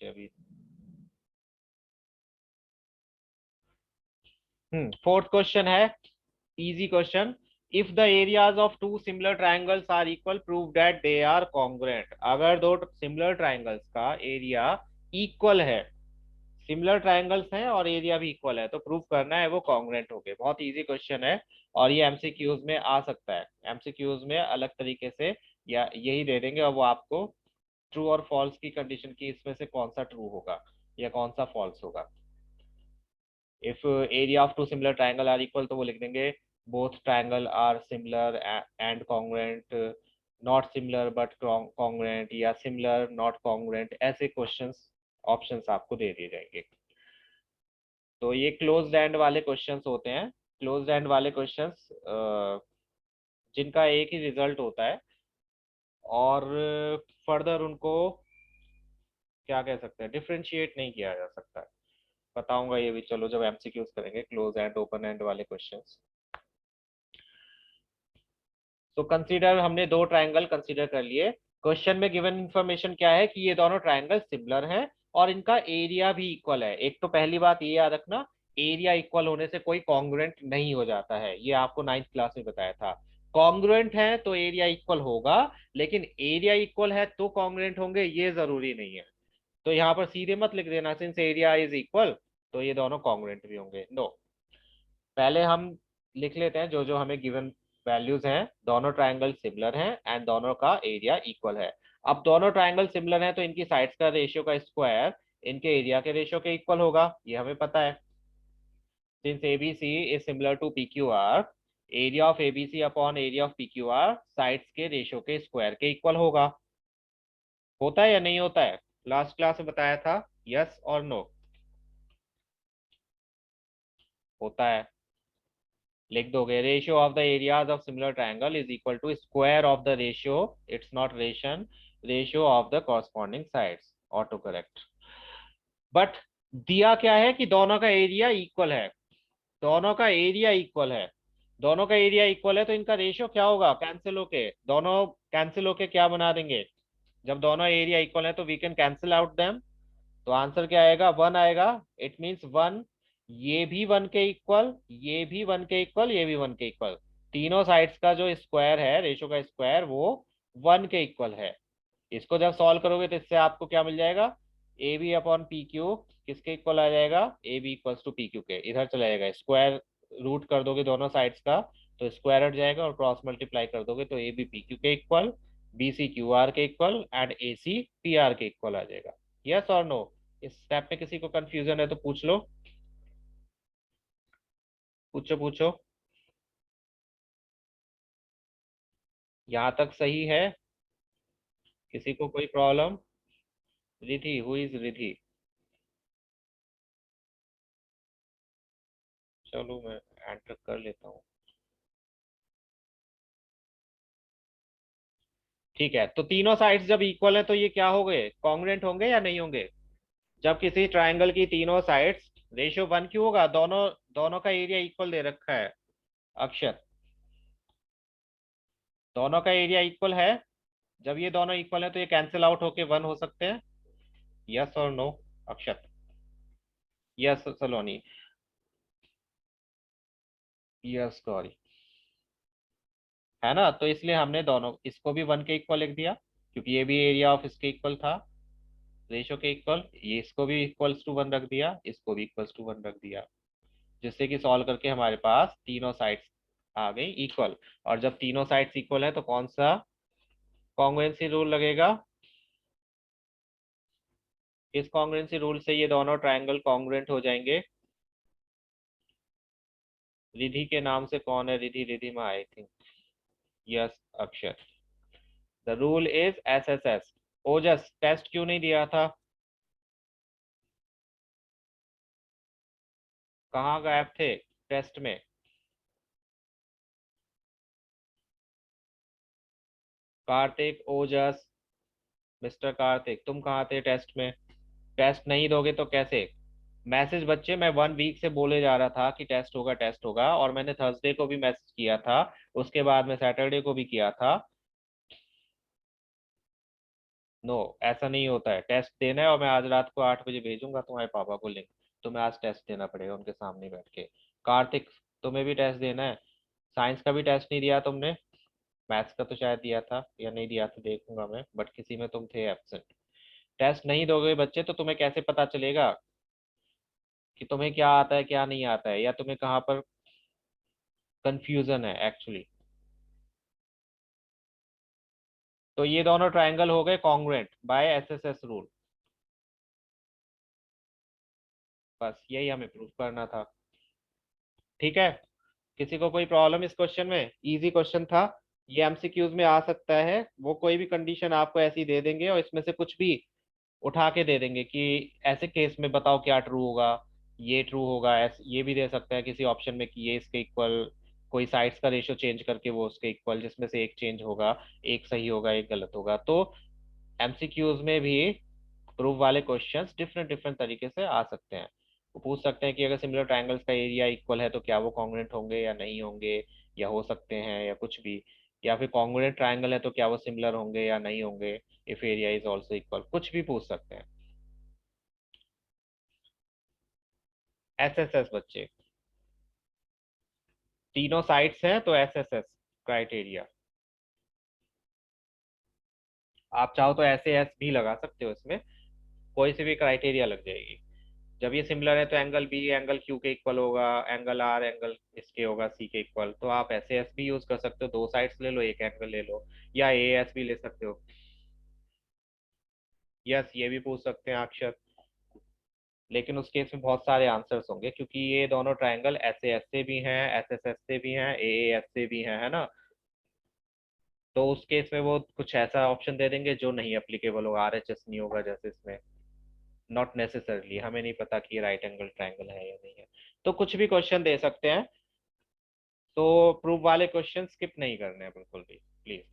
बचे अभी। Fourth question है, easy question. If the areas of two similar triangles are equal, prove that they are congruent. अगर दो similar triangles का area equal है, similar triangles हैं और एरिया भी इक्वल है, तो प्रूव करना है वो कॉन्ग्रुएंट हो गए। बहुत इजी क्वेश्चन है और ये एमसीक्यूज में आ सकता है। एमसीक्यूज में अलग तरीके से या यही दे देंगे और वो आपको ट्रू और फॉल्स की कंडीशन की इसमें से कौन सा ट्रू होगा या कौन सा फॉल्स होगा। If area of two similar triangle are equal, तो वो लिख देंगे both triangle are similar and congruent, not similar but congruent, या सिमिलर नॉट कॉन्ग्रुएंट। ऐसे क्वेश्चंस ऑप्शंस आपको दे दिए जाएंगे। तो ये क्लोज्ड एंड वाले क्वेश्चंस होते हैं। क्लोज्ड एंड वाले क्वेश्चंस जिनका एक ही रिजल्ट होता है और फर्दर उनको क्या कह सकते हैं, डिफरेंशिएट नहीं किया जा सकता है। बताऊंगा ये भी, चलो जब एमसीक्यूज करेंगे क्लोज एंड ओपन एंड वाले क्वेश्चंस। तो कंसीडर, हमने दो ट्राइंगल कंसीडर कर लिए। क्वेश्चन में गिवन इंफॉर्मेशन क्या है कि ये दोनों ट्राइंगल सिमिलर हैं और इनका एरिया भी इक्वल है। एक तो पहली बात ये याद रखना, एरिया इक्वल होने से कोई कॉन्ग्रुएंट नहीं हो जाता है, ये आपको 9th क्लास में बताया था। कॉन्ग्रुएंट है तो एरिया इक्वल होगा, लेकिन एरिया इक्वल है तो कॉन्ग्रुएंट होंगे ये जरूरी नहीं है। तो यहाँ पर सीधे मत लिख देना सिंस एरिया इज इक्वल तो ये दोनों कॉन्ग्रुएंट भी होंगे, नो। पहले हम लिख लेते हैं जो जो हमें गिवन वैल्यूज हैं। दोनों ट्राइंगल सिमिलर हैं एंड दोनों का एरिया इक्वल है। अब दोनों ट्राइंगल सिमिलर हैं तो इनकी साइड्स का रेशियो का स्क्वायर इनके एरिया के रेशियो के इक्वल होगा, ये हमें पता है। Since ABC is similar to PQR, area of ABC upon area of PQR sides के रेशियो के स्क्वायर के इक्वल होगा। होता है या नहीं होता है? लास्ट क्लास में बताया था, यस और नो? होता है। लिख दोगे ratio of the areas of similar triangle is equal to square of the ratio, it's not ration, ratio of the corresponding sides. Autocorrect. But दिया क्या है कि दोनों का एरिया इक्वल है, दोनों का एरिया इक्वल है। दोनों का एरिया इक्वल है तो इनका रेशियो क्या होगा, कैंसिल होके दोनों कैंसिल होके क्या बना देंगे। जब दोनों एरिया इक्वल है तो we can cancel out them. तो आंसर क्या आएगा, 1 आएगा। इट मीन्स 1, ये भी 1 के इक्वल, ये भी 1 के इक्वल, ये भी 1 के इक्वल। तीनों साइड्स का जो स्क्वायर है, रेशो का स्क्वायर, वो 1 के इक्वल है। इसको जब सॉल्व करोगे तो इससे आपको क्या मिल जाएगा, A B upon P Q किसके इक्वल आ जाएगा, A B equals to P Q के। इधर चला जाएगा, स्क्वायर रूट कर दोगे दोनों साइड्स का तो स्क्वायर हट जाएगा, और क्रॉस मल्टीप्लाई कर दोगे तो ए बी पी क्यू के equal, B C Q R के equal and A C P R के इक्वल आ जाएगा। यस और नो? इस स्टेप में किसी को कंफ्यूजन है तो पूछ लो, पूछो पूछो। यहाँ तक सही है? किसी को कोई problem? Ridhi, who is Ridhi? चलो मैं एंटर कर लेता हूँ। ठीक है, तो तीनों साइड्स जब इक्वल है तो ये क्या हो गए, कॉन्ग्रुएंट होंगे या नहीं होंगे? जब किसी ट्राइंगल की तीनों साइड्स, रेशियो 1 क्यों होगा, दोनों दोनों का एरिया इक्वल दे रखा है अक्षर, दोनों का एरिया इक्वल है। जब ये दोनों इक्वल है तो ये कैंसिल आउट होके 1 हो सकते हैं। यस और नो अक्षत? यस सलोनी? यस गौरी? है ना, तो इसलिए हमने दोनों इसको भी 1 के इक्वल लिख दिया क्योंकि ये भी एरिया ऑफ इसके इक्वल था, रेशो के इक्वल। ये इसको भी इक्वल्स टू 1 रख दिया, इसको भी इक्वल्स टू 1 रख दिया, जिससे कि सॉल्व करके हमारे पास तीनों साइड्स आ गई इक्वल। और जब तीनों साइड्स इक्वल है तो कौन सा कॉन्ग्रुएंसी रूल लगेगा? इस कॉन्ग्रुएंसी रूल से ये दोनों ट्राइंगल कॉन्ग्रुएंट हो जाएंगे। रिधि के नाम से कौन है, Riddhi, Ridhima I think. Yes Akshar? The rule is SSS। Ojas test क्यों नहीं दिया था? कहाँ गायब थे टेस्ट में? कार्तिक, ओजस, मिस्टर कार्तिक, तुम कहाँ थे टेस्ट में? टेस्ट नहीं दोगे तो कैसे? मैसेज बच्चे मैं 1 वीक से बोले जा रहा था कि टेस्ट होगा टेस्ट होगा, और मैंने थर्सडे को भी मैसेज किया था, उसके बाद में सैटरडे को भी किया था। नो, ऐसा नहीं होता है। टेस्ट देना है और मैं आज रात को 8 बजे भेजूंगा तुम्हारे पापा को लिंक। तुम्हें आज टेस्ट देना पड़ेगा उनके सामने बैठ के। कार्तिक, तुम्हें भी टेस्ट देना है। साइंस का भी टेस्ट नहीं दिया तुमने। मैथ्स का तो शायद दिया था या नहीं दिया था, देखूंगा मैं, बट किसी में तुम थे एब्सेंट। टेस्ट नहीं दोगे बच्चे तो तुम्हें कैसे पता चलेगा कि तुम्हें क्या आता है क्या नहीं आता है, या तुम्हें कहाँ पर कंफ्यूजन है एक्चुअली। तो ये दोनों ट्रायंगल हो गए कॉन्ग्रुएंट बाय एसएसएस रूल। बस यही हमें प्रूफ करना था। ठीक है। किसी को कोई प्रॉब्लम इस क्वेश्चन में? इजी क्वेश्चन था। ये एमसीक्यूज में आ सकता है। वो कोई भी कंडीशन आपको ऐसी दे देंगे और इसमें से कुछ भी उठा के दे देंगे कि ऐसे केस में बताओ क्या ट्रू होगा। ये ट्रू होगा, ऐसे ये भी दे सकता है किसी ऑप्शन में कि ये इसके इक्वल। कोई साइड्स का रेशियो चेंज करके वो उसके इक्वल, जिसमें से एक चेंज होगा, एक सही होगा एक गलत होगा। तो एमसीक्यूज में भी प्रूफ वाले क्वेश्चंस डिफरेंट डिफरेंट तरीके से आ सकते हैं। वो पूछ सकते हैं कि अगर सिमिलर ट्रायंगल्स का एरिया इक्वल है तो क्या वो कॉन्ग्रुएंट होंगे या नहीं होंगे, या हो सकते हैं या कुछ भी। या फिर कॉन्ग्रुएंट ट्रायंगल है तो क्या वो सिमिलर होंगे या नहीं होंगे, if area is also equal, कुछ भी पूछ सकते हैं। एसएसएस बच्चे, तीनों साइड्स हैं तो एसएसएस क्राइटेरिया। आप चाहो तो ऐसे एस भी लगा सकते हो इसमें, कोई सी भी क्राइटेरिया लग जाएगी। जब ये सिमिलर है तो एंगल बी एंगल क्यू के इक्वल होगा, एंगल आर एंगल इसके होगा सी के इक्वल। तो आप ऐसे एस भी यूज कर सकते हो, दो साइड्स ले लो एक एंगल ले लो, या ए एस भी ले सकते हो। यस, ये भी पूछ सकते हैं अक्षर। लेकिन उस केस में बहुत सारे आंसर्स होंगे क्योंकि ये दोनों ट्रायंगल ऐसे एस से भी हैं, एस एस एस से भी हैं, ए एस से भी हैं, है ना। तो उस केस में वो कुछ ऐसा ऑप्शन दे देंगे जो नहीं अप्लीकेबल होगा, आर एच एस नहीं होगा जैसे इसमें। नॉट नेसेसरली, हमें नहीं पता कि ये राइट एंगल ट्रायंगल है या नहीं है। तो कुछ भी क्वेश्चन दे सकते हैं। तो प्रूफ वाले क्वेश्चन स्किप नहीं करने हैं बिल्कुल भी, प्लीज।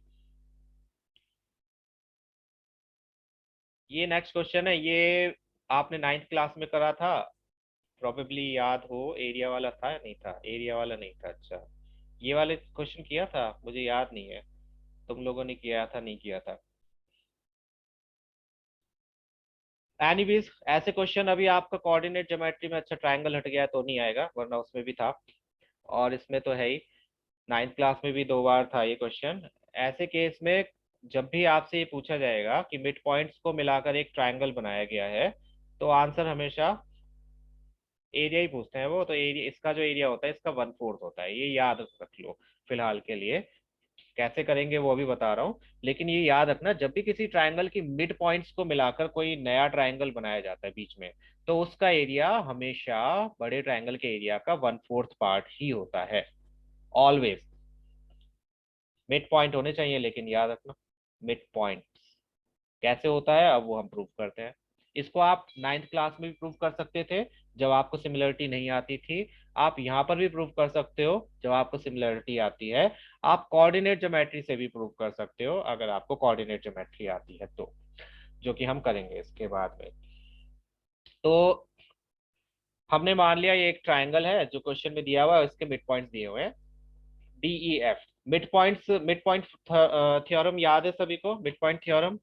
ये नेक्स्ट क्वेश्चन है, ये आपने नाइन्थ क्लास में करा था, प्रोबेबली याद हो। एरिया वाला था या नहीं था? एरिया वाला नहीं था, अच्छा। ये वाले क्वेश्चन किया था, मुझे याद नहीं है। तुम लोगों ने किया था नहीं किया था। एनीवेज, ऐसे क्वेश्चन अभी आपका कोऑर्डिनेट ज्योमेट्री में, अच्छा ट्रायंगल हट गया है तो नहीं आएगा, वरना उसमें भी था और इसमें तो है ही। नाइन्थ क्लास में भी 2 बार था ये क्वेश्चन। ऐसे केस में जब भी आपसे ये पूछा जाएगा कि मिड पॉइंट्स को मिलाकर एक ट्रायंगल बनाया गया है, तो आंसर हमेशा एरिया ही पूछते हैं वो। तो एरिया, इसका जो एरिया होता है इसका 1/4 होता है, ये याद रख लो फिलहाल के लिए। कैसे करेंगे वो भी बता रहा हूँ। लेकिन ये याद रखना, जब भी किसी ट्रायंगल की मिड पॉइंट्स को मिलाकर कोई नया ट्रायंगल बनाया जाता है बीच में, तो उसका एरिया हमेशा बड़े ट्रायंगल के एरिया का 1/4 पार्ट ही होता है, ऑलवेज। मिड पॉइंट होने चाहिए, लेकिन याद रखना मिड पॉइंट कैसे होता है अब वो हम प्रूव करते हैं। इसको आप नाइन्थ क्लास में भी प्रूव कर सकते थे जब आपको सिमिलरिटी नहीं आती थी। आप यहाँ पर भी प्रूव कर सकते हो जब आपको सिमिलरिटी आती है। आप कोऑर्डिनेट ज्योमेट्री से भी प्रूव कर सकते हो अगर आपको कोऑर्डिनेट ज्योमेट्री आती है तो, जो कि हम करेंगे इसके बाद में। तो हमने मान लिया ये एक ट्राइंगल है जो क्वेश्चन में दिया हुआ है, इसके मिड पॉइंट्स दिए हुए हैं D E F. Mid point theorem याद है सभी को? Mid point theorem.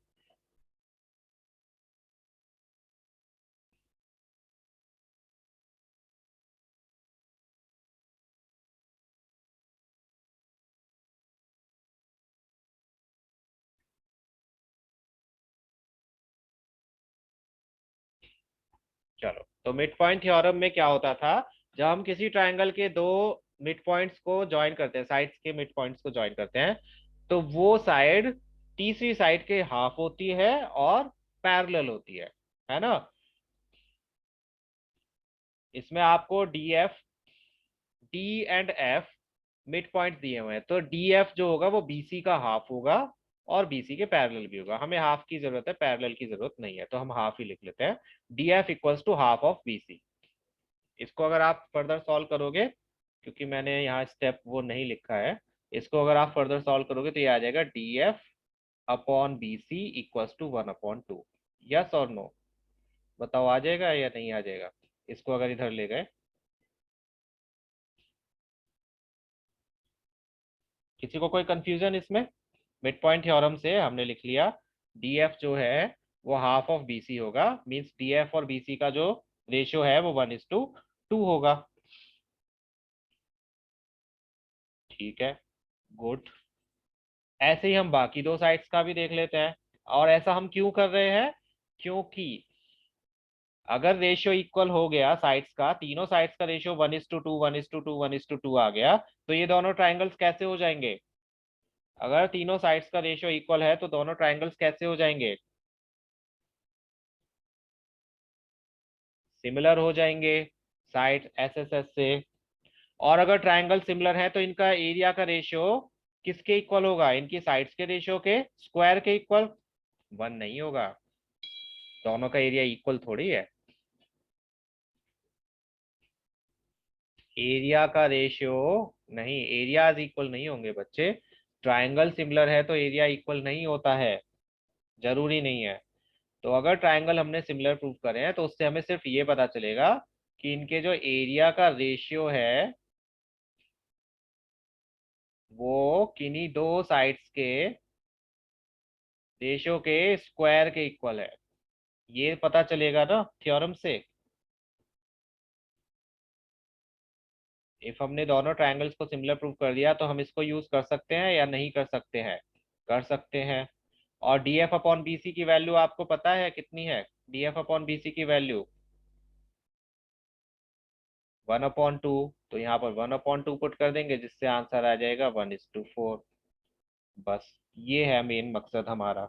चलो, तो मिड पॉइंट थ्योरम में क्या होता था, जब हम किसी ट्रायंगल के दो मिड पॉइंट्स को ज्वाइन करते हैं, साइड्स के मिड पॉइंट्स को ज्वाइन करते हैं, तो वो साइड तीसरी साइड के हाफ होती है और पैरेलल होती है ना। इसमें आपको D and F mid point दिए हुए हैं, तो डी एफ जो होगा वो बीसी का हाफ होगा और बीसी के पैरेलल भी होगा। हमें हाफ की जरूरत है, पैरेलल की जरूरत नहीं है, तो हम हाफ ही लिख लेते हैं। D F equals to half of BC. इसको अगर आप फर्दर सॉल्व करोगे, क्योंकि मैंने यहाँ स्टेप वो नहीं लिखा है, इसको अगर आप फर्दर सॉल्व करोगे तो ये आ जाएगा D F upon B C equals to 1/2। Yes और नो? बताओ आ जाएगा या नहीं आ जाएगा इसको अगर इधर ले गए? किसी को कोई कंफ्यूजन इसमें? मिड पॉइंट थ्योरम से हमने लिख लिया डी एफ जो है वो हाफ ऑफ बी सी होगा, मीन्स डी एफ और बी सी का जो रेशियो है वो 1:2 होगा। ठीक है, गुड। ऐसे ही हम बाकी दो साइड्स का भी देख लेते हैं। और ऐसा हम क्यों कर रहे हैं? क्योंकि अगर रेशियो इक्वल हो गया साइड्स का, तीनों साइड्स का रेशियो 1:2 1:2 1:2 आ गया, तो ये दोनों ट्राइंगल्स कैसे हो जाएंगे? अगर तीनों साइड्स का रेशियो इक्वल है तो दोनों ट्राइंगल्स कैसे हो जाएंगे? सिमिलर हो जाएंगे साइड एस एस एस से। और अगर ट्राइंगल सिमिलर है तो इनका एरिया का रेशियो किसके इक्वल होगा? इनकी साइड्स के रेशियो के स्क्वायर के इक्वल। 1 नहीं होगा, दोनों का एरिया इक्वल थोड़ी है। एरिया का रेशियो नहीं, एरियाज इक्वल नहीं होंगे बच्चे। ट्राइंगल सिमिलर है तो एरिया इक्वल नहीं होता है, जरूरी नहीं है। तो अगर ट्राइंगल हमने सिमिलर प्रूव करे हैं तो उससे हमें सिर्फ ये पता चलेगा कि इनके जो एरिया का रेशियो है वो किन्हीं दो साइड्स के रेशियो के स्क्वायर के इक्वल है। ये पता चलेगा ना थ्योरम से। इफ हमने दोनों ट्रायंगल्स को सिमिलर प्रूव कर दिया तो हम इसको यूज कर सकते हैं या नहीं कर सकते हैं? कर सकते हैं। और D F upon B C की वैल्यू आपको पता है कितनी है? D F upon B C की वैल्यू 1/2। तो यहाँ पर 1/2 पुट कर देंगे जिससे आंसर आ जाएगा 1:4। बस ये है मेन मकसद हमारा।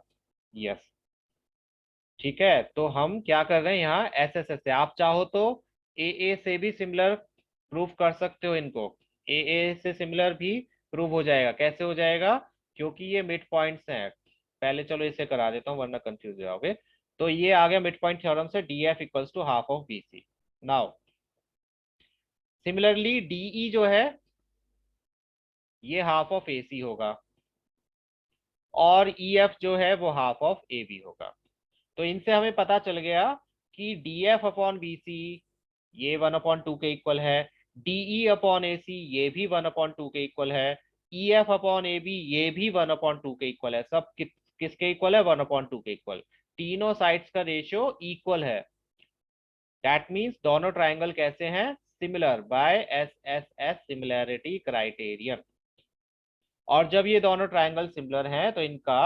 यस। ठीक है, तो हम क्या कर रहे हैं यहाँ एस एस एस से। आप चाहो तो ए से भी सिमिलर प्रूफ कर सकते हो इनको। ए से सिमिलर भी प्रूव हो जाएगा। कैसे हो जाएगा? क्योंकि ये मिड पॉइंट्स हैं। पहले चलो इसे करा देता हूँ वरना कंफ्यूज हो जाओगे। तो ये आ गया मिड पॉइंट थ्योरम से, D F equals to half of B C. Now similarly DE जो है ये हाफ ऑफ ए सी होगा, और ई एफ जो है वो हाफ ऑफ ए बी होगा। तो इनसे हमें पता चल गया कि D F upon B C ये 1/2 के इक्वल है, डीई अपॉन ए सी ये भी 1/2 के इक्वल है, E F upon A B ये भी 1/2 के इक्वल है। सब किसके इक्वल है? 1/2 के इक्वल। तीनों साइड्स का रेशियो इक्वल है। दैट मीन्स दोनों ट्राइंगल कैसे हैं? Similar by S S S similarity criterion. और जब ये दोनों ट्राइंगल सिमिलर हैं तो इनका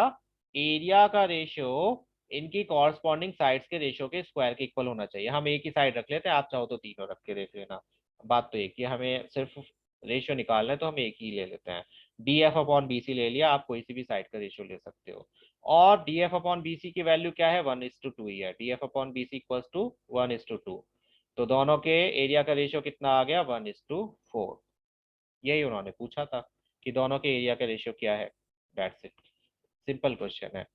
एरिया का रेशियो इनकी कॉरस्पॉन्डिंग साइड्स के रेशियो के स्क्वायर के इक्वल होना चाहिए। हम एक ही साइड रख लेते हैं, आप चाहो तो तीनों रख के देख लेना। बात तो एक ही है, हमें सिर्फ रेशियो निकालना है तो हम एक ही ले लेते हैं। D F upon B C ले लिया, आप कोई सी भी साइड का रेशियो ले सकते हो। और D F upon B C की वैल्यू क्या है? 1:2 ही है। D F upon B C equals to 1:2। तो दोनों के एरिया का रेशियो कितना आ गया? 1:4। यही उन्होंने पूछा था कि दोनों के एरिया का रेशियो क्या है। दैट्स इट, सिंपल क्वेश्चन है।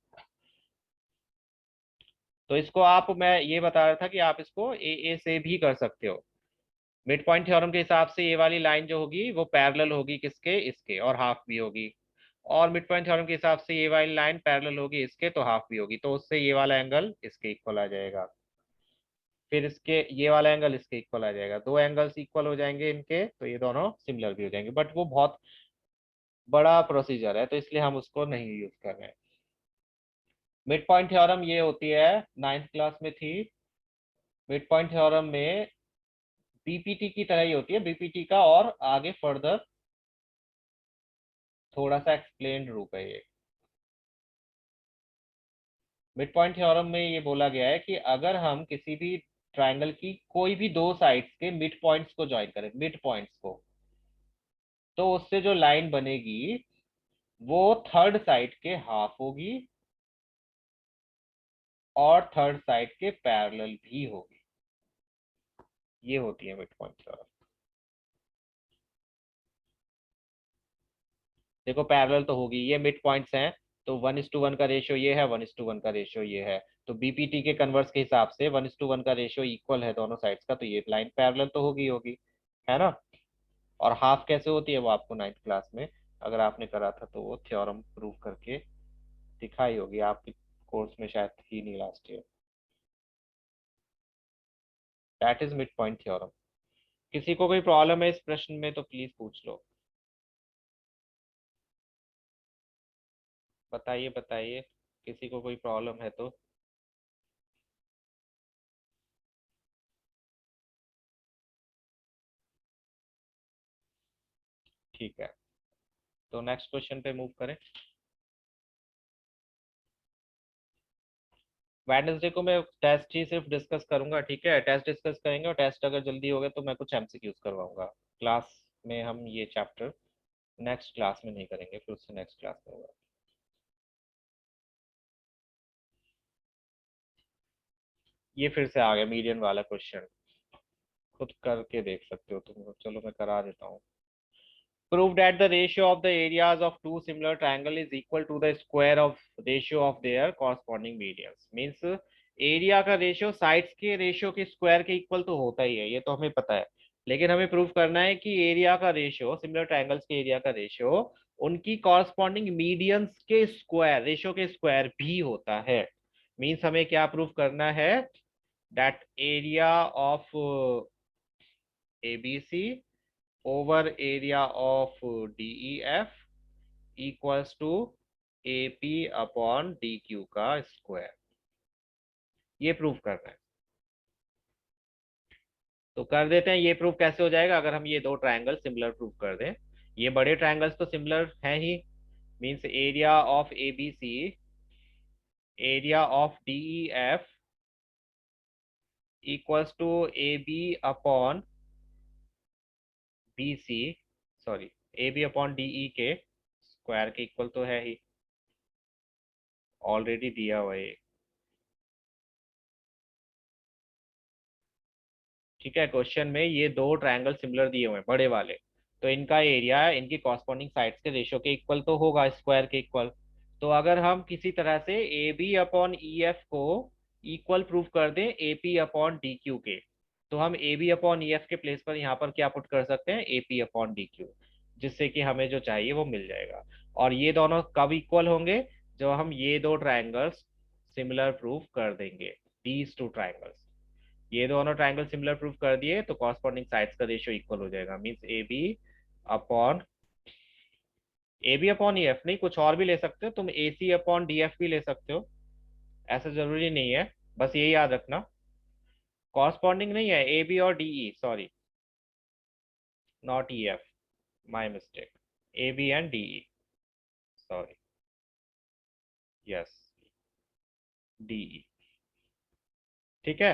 तो इसको आप, मैं ये बता रहा था कि आप इसको ए से भी कर सकते हो। मिड पॉइंट थ्योरम के हिसाब से ये वाली लाइन जो होगी वो पैरेलल होगी किसके? इसके, और हाफ भी होगी। और मिड पॉइंट थ्योरम के हिसाब से ये वाली लाइन पैरेलल होगी इसके तो हाफ भी होगी, तो उससे ये वाला एंगल इसके इक्वल आ जाएगा। फिर इसके ये वाला एंगल इसके इक्वल आ जाएगा। दो एंगल्स इक्वल हो जाएंगे इनके तो ये दोनों सिमिलर भी हो जाएंगे, बट वो बहुत बड़ा प्रोसीजर है तो इसलिए हम उसको नहीं यूज कर रहे हैं। मिड पॉइंट थ्योरम ये होती है, 9th क्लास में थी। मिड पॉइंट थ्योरम में बीपीटी की तरह ही होती है, बीपीटी का और आगे फर्दर थोड़ा सा एक्सप्लेन्ड रूप है ये। मिड पॉइंट थ्योरम में ये बोला गया है कि अगर हम किसी भी ट्राइंगल की कोई भी दो साइड्स के मिड पॉइंट्स को ज्वाइन करें, मिड पॉइंट्स को, तो उससे जो लाइन बनेगी वो थर्ड साइड के हाफ होगी और थर्ड साइड के पैरेलल भी होगी। ये होती है मिड पॉइंट थ्योरम। देखो पैरेलल तो होगी, ये मिड पॉइंट्स हैं तो 1:1 का रेशियो ये है, 1:1 का रेशियो ये है। तो बीपीटी के कन्वर्स के हिसाब से 1:1 का रेशियो इक्वल है दोनों साइड्स का, तो ये लाइन पैरेलल तो होगी होगी, है ना। और हाफ कैसे होती है वो आपको 9th क्लास में अगर आपने करा था तो वो थ्योरम प्रूव करके दिखाई होगी, आपके कोर्स में शायद थी नहीं last year. That is mid point theorem. किसी को कोई प्रॉब्लम है इस प्रश्न में तो प्लीज पूछ लो। बताइए बताइए। किसी को कोई प्रॉब्लम है तो? ठीक है, तो नेक्स्ट क्वेश्चन पे मूव करें। वेडनेसडे को मैं टेस्ट ही सिर्फ डिस्कस करूंगा, ठीक है, टेस्ट डिस्कस करेंगे, और टेस्ट अगर जल्दी हो गए तो मैं कुछ एमसीक्यूज करवाऊंगा। क्लास में हम ये चैप्टर नेक्स्ट क्लास में नहीं करेंगे, फिर उससे नेक्स्ट क्लास में होगा। ये फिर से आ गया मीडियन वाला क्वेश्चन, खुद करके देख सकते हो तुम, चलो मैं करा देता हूँ। Prove that the ratio of the areas of two similar triangle is equal to the square of ratio of their corresponding medians. Means area का रेशियो साइड्स के रेशियो के स्क्वायर के इक्वल तो होता ही है, ये तो हमें पता है, लेकिन हमें प्रूव करना है कि एरिया का रेशियो, सिमिलर ट्रायंगल्स के एरिया का रेशियो उनकी कॉरस्पॉन्डिंग मीडियंस के स्क्वायर रेशियो के स्क्वायर भी होता है। मीन्स हमें क्या प्रूव करना है? That area of ABC over area of DEF equals to AP upon DQ का स्क्वायर, ये प्रूव करना है। तो कर देते हैं। ये प्रूव कैसे हो जाएगा? अगर हम ये दो ट्रायंगल सिमिलर प्रूव कर दें, ये बड़े ट्रायंगल्स तो सिमिलर हैं ही, means area of ABC, area of DEF equals to AB upon BC, sorry, AB upon DE के स्क्वायर के इक्वल तो है ही, ऑलरेडी दिया हुआ है। ठीक है, क्वेश्चन में ये दो ट्रायंगल सिमिलर दिए हुए हैं बड़े वाले, तो इनका एरिया इनकी कॉरस्पॉन्डिंग साइड्स के रेशियो के इक्वल तो होगा, स्क्वायर के इक्वल। तो अगर हम किसी तरह से A B upon E F को इक्वल प्रूव कर दें A P upon D Q के, तो हम A B upon E F के प्लेस पर यहाँ पर क्या पुट कर सकते हैं? A P upon D Q, जिससे कि हमें जो चाहिए वो मिल जाएगा। और ये दोनों कब इक्वल होंगे? जब हम ये दो ट्रायंगल्स सिमिलर प्रूव कर देंगे, दीज टू ट्रायंगल्स, ये दोनों ट्रायंगल सिमिलर प्रूव कर दिए तो कॉरस्पॉन्डिंग साइड्स का रेशियो इक्वल हो जाएगा। Means upon A B upon E F नहीं, कुछ और भी ले सकते हो तुम, A C upon D F भी ले सकते हो, ऐसा जरूरी नहीं है, बस ये याद रखना। कॉरस्पॉन्डिंग नहीं है, ए बी और D E, sorry, not E F, my mistake, A B and D E, sorry, yes, D E. ठीक है,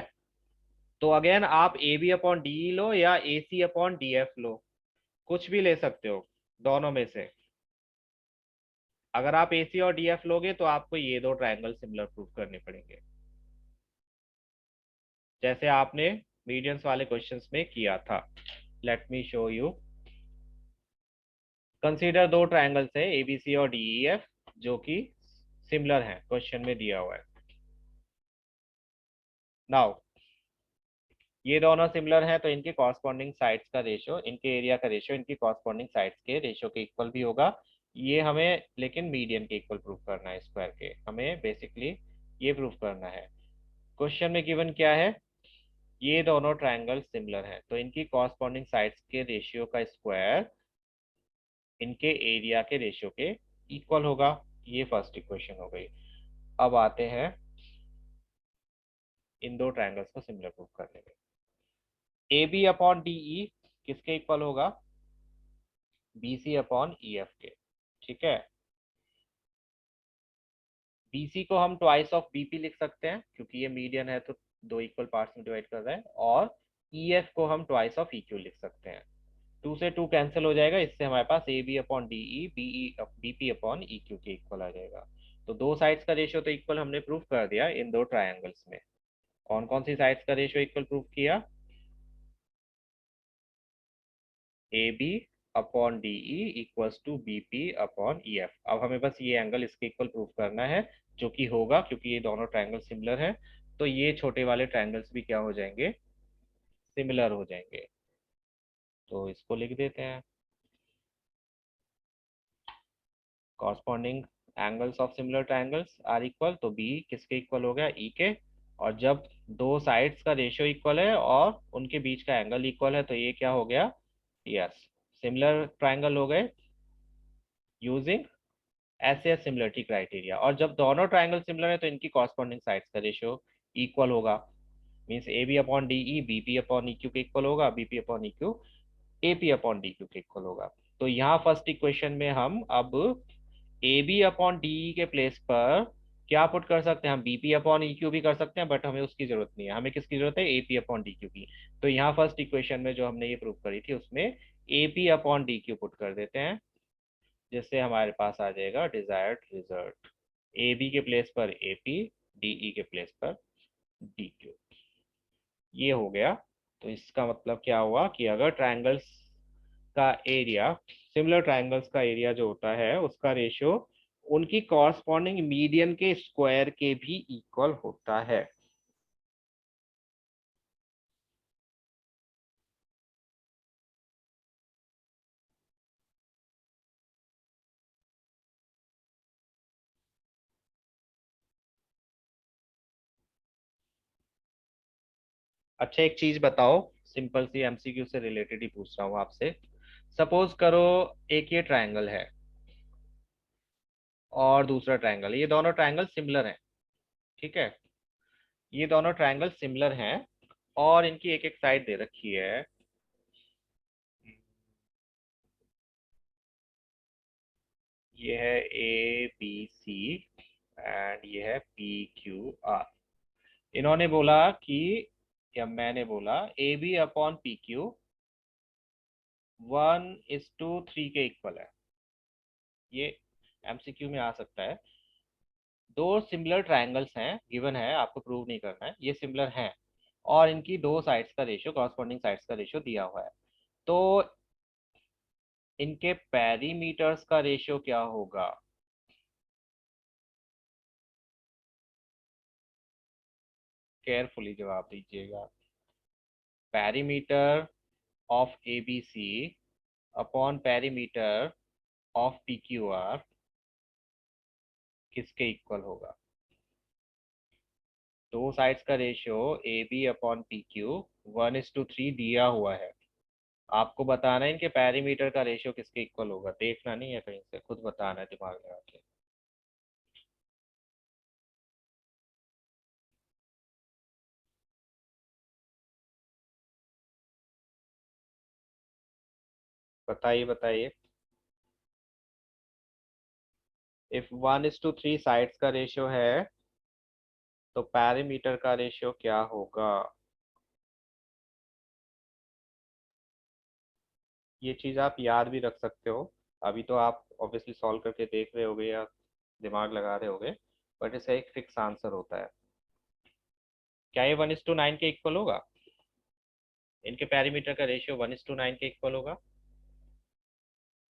तो अगेन आप A B upon D E लो या A C upon D F लो, कुछ भी ले सकते हो दोनों में से। अगर आप एसी और डीएफ लोगे तो आपको ये दो ट्रायंगल सिमिलर प्रूव करने पड़ेंगे, जैसे आपने मीडियंस वाले क्वेश्चंस में किया था। Let me show you. Consider दो ट्रायंगल्स है एबीसी और डीईएफ जो कि सिमिलर हैं, क्वेश्चन में दिया हुआ है। नाउ ये दोनों सिमिलर हैं तो इनके कॉरस्पॉन्डिंग साइड्स का रेशियो, इनके एरिया का रेशियो इनकी कॉरस्पॉन्डिंग साइड्स के रेशियो के इक्वल भी होगा। ये हमें लेकिन मीडियन के इक्वल प्रूव करना है, स्क्वायर के, हमें बेसिकली ये प्रूव करना है। क्वेश्चन में गिवन क्या है? ये दोनों ट्रायंगल सिमिलर हैं तो इनकी कॉरस्पॉन्डिंग साइड्स के रेशियो का स्क्वायर इनके एरिया के रेशियो के इक्वल होगा। ये फर्स्ट इक्वेशन हो गई। अब आते हैं इन दो ट्रायंगल्स को सिमिलर प्रूव करने में। A B upon D E किसके इक्वल होगा? B C upon E F के। ठीक है, बीसी को हम ट्वाइस ऑफ बीपी लिख सकते हैं क्योंकि ये मीडियन है तो दो इक्वल पार्ट्स में डिवाइड कर रहा है, और ईएफ को हम ट्वाइस ऑफ इक्यू लिख सकते हैं। टू से टू कैंसिल हो जाएगा, इससे हमारे पास A B upon D E B P upon E Q के इक्वल आ जाएगा। तो दो साइड्स का रेशियो तो इक्वल हमने प्रूव कर दिया इन दो ट्रायंगल्स में। कौन कौन सी साइड्स का रेशियो इक्वल प्रूव किया? A B upon D E equals to B P upon E F. अब हमें बस ये एंगल इसके इक्वल प्रूव करना है, जो कि होगा क्योंकि ये दोनों ट्रायंगल सिमिलर हैं, तो ये छोटे वाले ट्रायंगल्स भी क्या हो जाएंगे? सिमिलर हो जाएंगे। तो इसको लिख देते हैं, corresponding angles of similar triangles are equal, तो बी किसके इक्वल हो गया? ई के। और जब दो साइड्स का रेशियो इक्वल है और उनके बीच का एंगल इक्वल है तो ये क्या हो गया? यस, सिमिलर ट्रायंगल हो गए यूजिंग ऐसे है सिमिलरिटी क्राइटेरिया। और जब दोनों ट्राइंगल सिमिलर है तो इनकी कॉरस्पॉन्डिंग साइड्स का रेशियो इक्वल होगा। Means A B upon D E B P upon E Q के इक्वल होगा, B P upon E Q A P upon D Q के इक्वल होगा। तो यहाँ फर्स्ट इक्वेशन में हम अब A B upon D E के प्लेस पर क्या पुट कर सकते हैं, हम B P upon E Q भी कर सकते हैं, बट हमें उसकी जरूरत नहीं है, हमें किसकी जरूरत है, ए पी अपॉन डी क्यू की। तो यहाँ फर्स्ट इक्वेशन में जो हमने ये प्रूव करी थी उसमें ए P upon D Q put कर देते हैं, जिससे हमारे पास आ जाएगा डिजायर्ड रिजल्ट। ए बी के प्लेस पर ए पी, डी ई के प्लेस पर डी क्यू, ये हो गया। तो इसका मतलब क्या हुआ कि अगर ट्रायंगल्स का एरिया, सिमिलर ट्रायंगल्स का एरिया जो होता है उसका रेशियो उनकी कॉरस्पॉन्डिंग मीडियन के स्क्वायर के भी इक्वल होता है। अच्छा एक चीज बताओ, सिंपल सी एमसीक्यू से रिलेटेड ही पूछ रहा हूँ आपसे। सपोज करो एक ये ट्रायंगल है और दूसरा ट्रायंगल, ये दोनों ट्रायंगल सिमिलर हैं, ठीक है, ये दोनों ट्रायंगल सिमिलर हैं और इनकी एक एक साइड दे रखी है। ये है ए बी सी एंड ये है पी क्यू आर। इन्होंने बोला कि, या मैंने बोला A B upon P Q 1:3 के इक्वल है। ये एमसीक्यू में आ सकता है। दो सिमिलर ट्रायंगल्स हैं, गिवन है, आपको प्रूव नहीं करना है, ये सिमिलर हैं और इनकी दो साइड्स का रेशियो, कॉरस्पॉन्डिंग साइड्स का रेशियो दिया हुआ है। तो इनके पेरीमीटर्स का रेशियो क्या होगा? केयरफुली जवाब दीजिएगा। Perimeter of A B C upon perimeter of P Q R किसके इक्वल होगा? दो साइड्स का ratio A B upon P Q 1:3 दिया हुआ है, आपको बताना है इनके पेरीमीटर का रेशियो किसके इक्वल होगा। देखना नहीं है कहीं से, खुद बताना है दिमाग लगा के। बताइए बताइए। इफ 1:3 साइड्स का रेशियो है तो पेरीमीटर का रेशियो क्या होगा? ये चीज आप याद भी रख सकते हो। अभी तो आप ऑब्वियसली सॉल्व करके देख रहे होगे या दिमाग लगा रहे होगे, बट इसका एक फिक्स आंसर होता है। क्या ये 1:9 के इक्वल होगा? इनके पेरीमीटर का रेशियो 1:9 के इक्वल होगा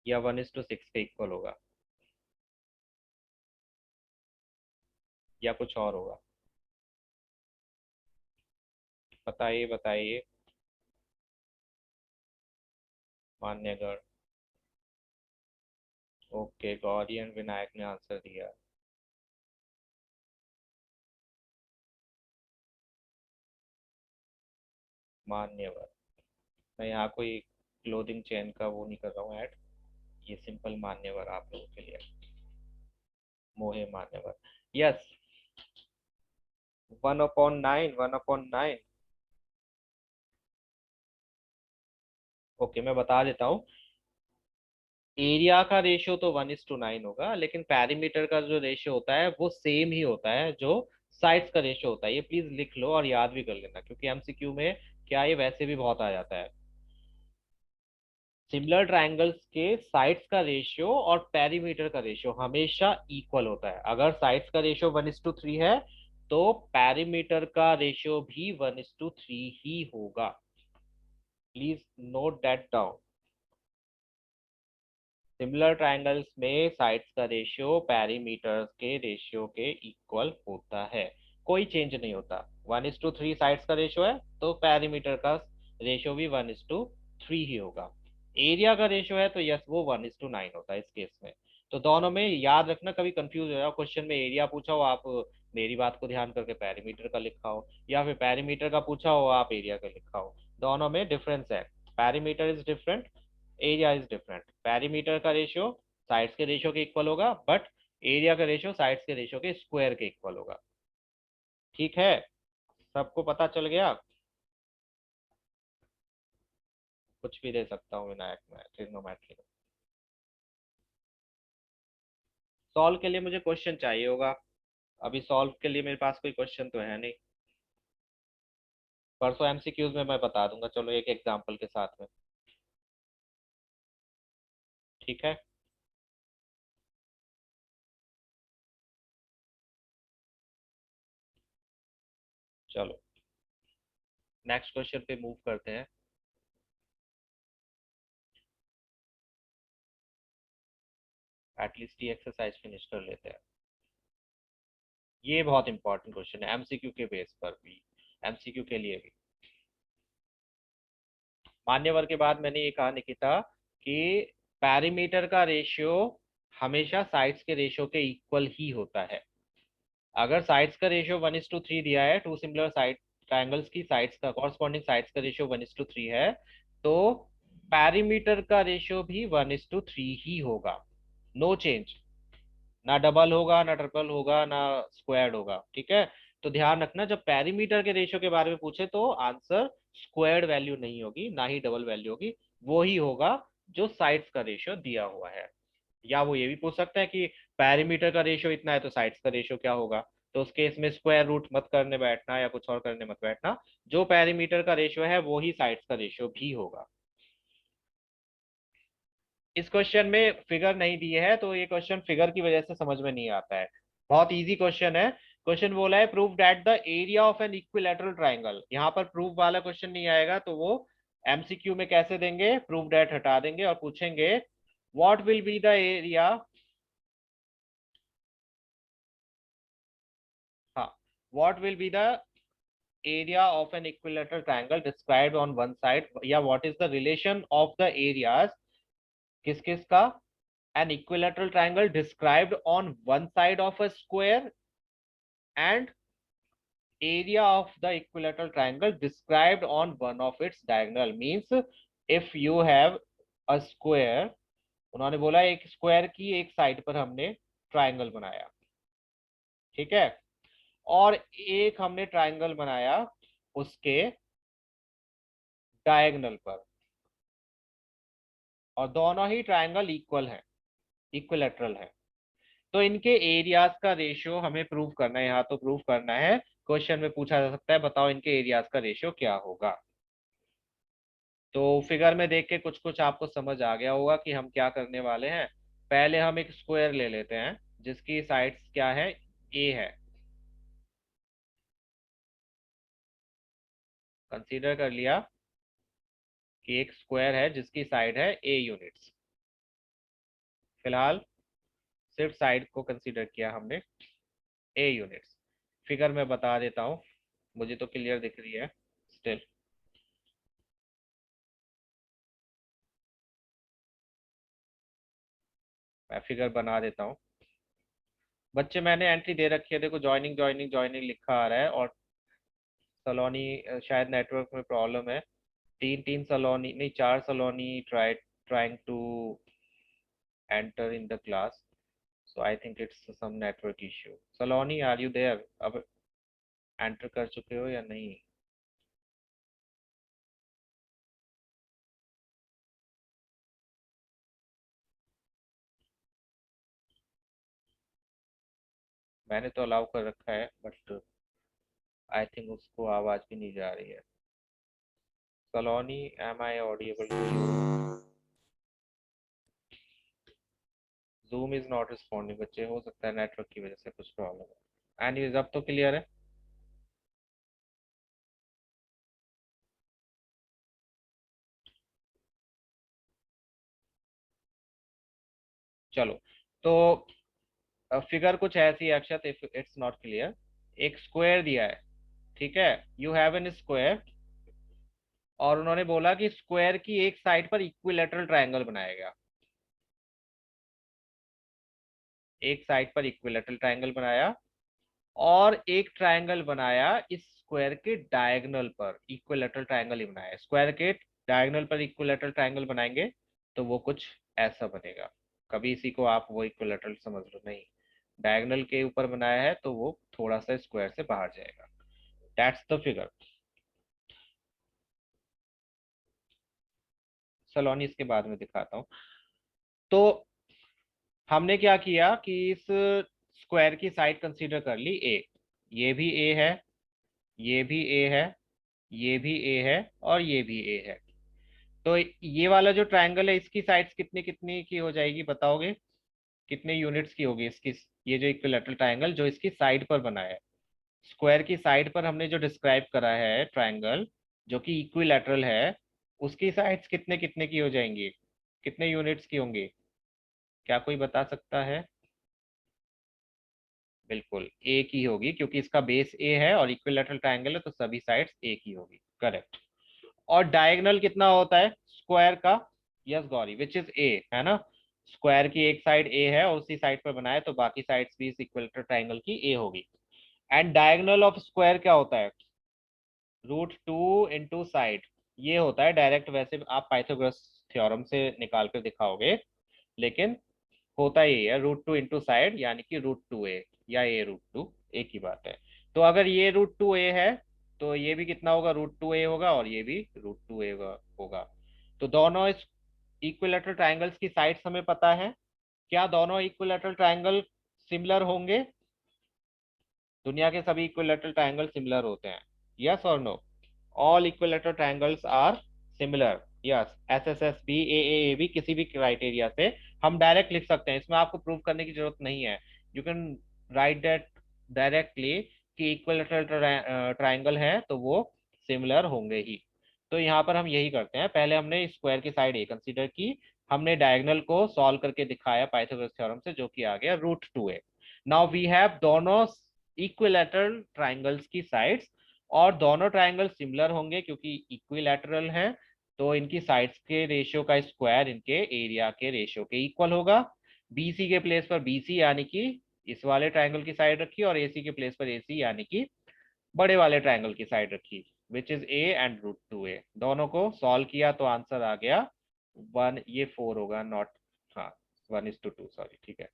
या 1:6 के इक्वल होगा या कुछ और होगा? बताइए बताइए। मान्यगढ़। ओके, गौरी एंड विनायक ने आंसर दिया। मान्यवर। मैं यहाँ कोई क्लोथिंग चेन का वो नहीं कर रहा हूँ ऐड, ये सिंपल मान्यवर आप लोगों के लिए। मोहे मान्यवर। यस। 1/9, 1/9। ओके मैं बता देता हूँ। एरिया का रेशियो तो 1:9 होगा, लेकिन पेरीमीटर का जो रेशियो होता है वो सेम ही होता है जो साइड्स का रेशियो होता है। ये प्लीज लिख लो और याद भी कर लेना, क्योंकि एमसीक्यू में क्या ये वैसे भी बहुत आ जाता है। सिमिलर ट्रायंगल्स के साइड्स का रेशियो और पेरीमीटर का रेशियो हमेशा इक्वल होता है। अगर साइड्स का रेशियो 1:3 है तो पेरीमीटर का रेशियो भी 1:3 ही होगा। Please note that down. Similar triangles में साइड्स का रेशियो पेरीमीटर्स के रेशियो के इक्वल होता है, कोई चेंज नहीं होता। 1:3 साइड्स का रेशियो है तो पेरीमीटर का रेशियो भी 1:3 ही होगा। एरिया का रेशियो है तो यस वो 1:9 होता है इस केस में। तो दोनों में याद रखना, कभी कंफ्यूज हो जाओ, क्वेश्चन में एरिया पूछा हो आप मेरी बात को ध्यान करके पेरीमीटर का लिखा हो, या फिर पेरीमीटर का पूछा हो आप एरिया का लिखा हो, दोनों में डिफरेंस है। Perimeter is different, area is different. Perimeter का रेशियो साइड्स के रेशियो के इक्वल होगा, बट एरिया का रेशियो साइड्स के रेशियो के स्क्वायर के इक्वल होगा। ठीक है, सबको पता चल गया? कुछ भी दे सकता हूँ विनायक में ट्रिग्नोमेट्री में। सॉल्व के लिए मुझे क्वेश्चन चाहिए होगा, अभी सॉल्व के लिए मेरे पास कोई क्वेश्चन तो है नहीं। परसों एमसीक्यूज में मैं बता दूंगा, चलो एक एग्जांपल के साथ में। ठीक है, चलो नेक्स्ट क्वेश्चन पे मूव करते हैं। एटलीस्ट ये एक्सरसाइज फिनिश कर लेते हैं। ये बहुत इंपॉर्टेंट क्वेश्चन है एमसीक्यू के बेस पर भी, एमसीक्यू के लिए भी। मान्यवर के बाद मैंने ये कहा निकिता कि पैरीमीटर का रेशियो हमेशा साइड्स के रेशियो के इक्वल ही होता है। अगर साइड्स का रेशियो 1:3 दिया है, टू सिमिलर साइड ट्रायंगल्स की साइड्स का कॉरस्पॉन्डिंग साइड्स का रेशियो 1:3 है, तो पैरीमीटर का रेशियो भी 1:3 ही होगा। नो चेंज, ना डबल होगा, ना ट्रिपल होगा, ना स्क्वायर्ड होगा। ठीक है, तो ध्यान रखना जब पैरीमीटर के रेशियो के बारे में पूछे तो आंसर स्क्वायर्ड वैल्यू नहीं होगी, ना ही डबल वैल्यू होगी, वो ही होगा जो साइड्स का रेशियो दिया हुआ है। या वो ये भी पूछ सकते हैं कि पैरीमीटर का रेशियो इतना है तो साइड्स का रेशियो क्या होगा, तो उस केस में स्क्वायर रूट मत करने बैठना या कुछ और करने मत बैठना, जो पैरीमीटर का रेशियो है वो ही साइड्स का रेशियो भी होगा। इस क्वेश्चन में फिगर नहीं दिए है, तो ये क्वेश्चन फिगर की वजह से समझ में नहीं आता है। बहुत इजी क्वेश्चन है। क्वेश्चन बोला है prove that the area of an equilateral triangle. यहाँ पर प्रूव वाला क्वेश्चन नहीं आएगा, तो वो एमसीक्यू में कैसे देंगे, प्रूव दैट हटा देंगे और पूछेंगे what will be the area. हाँ, what will be the area of an equilateral triangle described on one side, या what is the relation of the areas, किस किस का, an equilateral triangle described on one side of a square and area of the equilateral triangle described on one of its diagonal, means if you have a square, उन्होंने बोला एक square की एक side पर हमने ट्राइंगल बनाया, ठीक है, और एक हमने ट्राइंगल बनाया उसके डायगोनल पर, और दोनों ही ट्राइंगल इक्वल हैं, इक्विलेटरल है, तो इनके एरियाज का रेशियो हमें प्रूव करना है। यहाँ तो प्रूव करना है, क्वेश्चन में पूछा जा सकता है बताओ इनके एरियाज का रेशियो क्या होगा। तो फिगर में देख के कुछ कुछ आपको समझ आ गया होगा कि हम क्या करने वाले हैं। पहले हम एक स्क्वायर ले लेते हैं जिसकी साइड्स क्या है, ए है। कंसीडर कर लिया कि एक स्क्वायर है जिसकी साइड है ए यूनिट्स। फिलहाल सिर्फ साइड को कंसीडर किया हमने, ए यूनिट्स। फिगर में बता देता हूँ, मुझे तो क्लियर दिख रही है स्टिल। मैं फिगर बना देता हूँ। बच्चे मैंने एंट्री दे रखी है, देखो ज्वाइनिंग ज्वाइनिंग ज्वाइनिंग लिखा आ रहा है, और सलोनी शायद नेटवर्क में प्रॉब्लम है। तीन तीन सलोनी नहीं, चार Saloni trying to enter in the class, so I think it's some network issue. Saloni are you there? अब एंटर कर चुके हो या नहीं? मैंने तो अलाउ कर रखा है, बट आई थिंक उसको आवाज भी नहीं जा रही है। Saloni, am I audible to you? Zoom is not responding बच्चे, हो सकता है नेटवर्क की वजह से कुछ प्रॉब्लम है। एनीवेज अब तो क्लियर है। चलो, तो फिगर कुछ ऐसी है अक्षत, इफ इट्स नॉट क्लियर। एक स्क्वायर दिया है, ठीक है, यू हैव एन स्क्वायर, और उन्होंने बोला कि स्क्वायर की एक साइड पर इक्विलेटरल ट्रायंगल बनाया गया। एक साइड पर इक्विलेटरल ट्रायंगल बनाया, और एक ट्रायंगल बनाया इस स्क्वायर के डायगोनल पर, इक्विलेटरल ट्रायंगल ही बनाया। स्क्वायर के डायगोनल पर इक्विलेटरल ट्रायंगल बनाएंगे तो वो कुछ ऐसा बनेगा। कभी इसी को आप वो इक्विलैटरल समझ लो, नहीं, डायगोनल के ऊपर बनाया है तो वो थोड़ा सा स्क्वायर से बाहर जाएगा। That's the figure. सलोनी इसके बाद में दिखाता हूँ। तो हमने क्या किया कि इस स्क्वायर की साइड कंसीडर कर ली ए, ये भी ए है, ये भी ए है, ये भी ए है, और ये भी ए है। तो ये वाला जो ट्रायंगल है इसकी साइड्स कितनी कितनी की हो जाएगी बताओगे? कितने यूनिट्स की होगी इसकी? ये जो इक्विलैटरल ट्रायंगल जो इसकी साइड पर बना है, स्क्वायर की साइड पर हमने जो डिस्क्राइब करा है ट्रायंगल जो कि इक्विलैटरल है, उसकी साइड्स कितने कितने की हो जाएंगी? कितने यूनिट्स की होंगी? क्या कोई बता सकता है? बिल्कुल ए की होगी, क्योंकि इसका बेस ए है और इक्विलैटरल ट्रायंगल है तो सभी साइड्स ए की होगी। करेक्ट। और डायगोनल कितना होता है स्क्वायर का? Yes Gauri, which is a, है ना? स्क्वायर की एक साइड ए है और उसी साइड पर बनाया तो बाकी साइड्स भी इस इक्विलैटरल ट्रायंगल की ए होगी। एंड डायगोनल ऑफ स्क्वायर क्या होता है? √2 साइड। ये होता है डायरेक्ट, वैसे आप पाइथागोरस थ्योरम से निकाल कर दिखाओगे, लेकिन होता ही है √2 साइड, यानी कि √2a या a√2, एक ही बात है। तो अगर ये √2a है तो ये भी कितना होगा? √2a होगा, और ये भी √2a होगा। तो दोनों इस इक्विलैटरल ट्रायंगल्स की साइड्स हमें पता है। क्या दोनों इक्विलैटरल ट्रायंगल सिमिलर होंगे? दुनिया के सभी इक्विलैटरल ट्रायंगल सिमिलर होते हैं, यस और no? All equilateral triangles are similar, yes. S S S B A B किसी भी क्राइटेरिया से हम डायरेक्ट लिख सकते हैं, इसमें आपको प्रूव करने की जरूरत नहीं है। You can write that directly कि इक्विलैटरल ट्रायंगल है तो वो सिमिलर होंगे ही। तो यहाँ पर हम यही करते हैं, पहले हमने स्क्वायर की साइड ए कंसीडर की, हमने डायगोनल को सॉल्व करके दिखाया पाइथागोरस थ्योरम से, जो कि आ गया √2a। नाउ वी हैव दोनों इक्विलैटरल ट्रायंगल्स की साइड्स, और दोनों ट्रायंगल सिमिलर होंगे क्योंकि इक्विलैटरल है, तो इनकी साइड्स के रेशियो का स्क्वायर इनके एरिया के रेशियो के इक्वल होगा। बीसी के प्लेस पर बीसी यानी कि इस वाले ट्रायंगल की साइड रखी, और एसी के प्लेस पर एसी यानी कि बड़े वाले ट्रायंगल की साइड रखी, which is A and √2a। दोनों को सॉल्व किया तो आंसर आ गया 1, ये 4 होगा, नॉट, हाँ 1:2, सॉरी, ठीक है,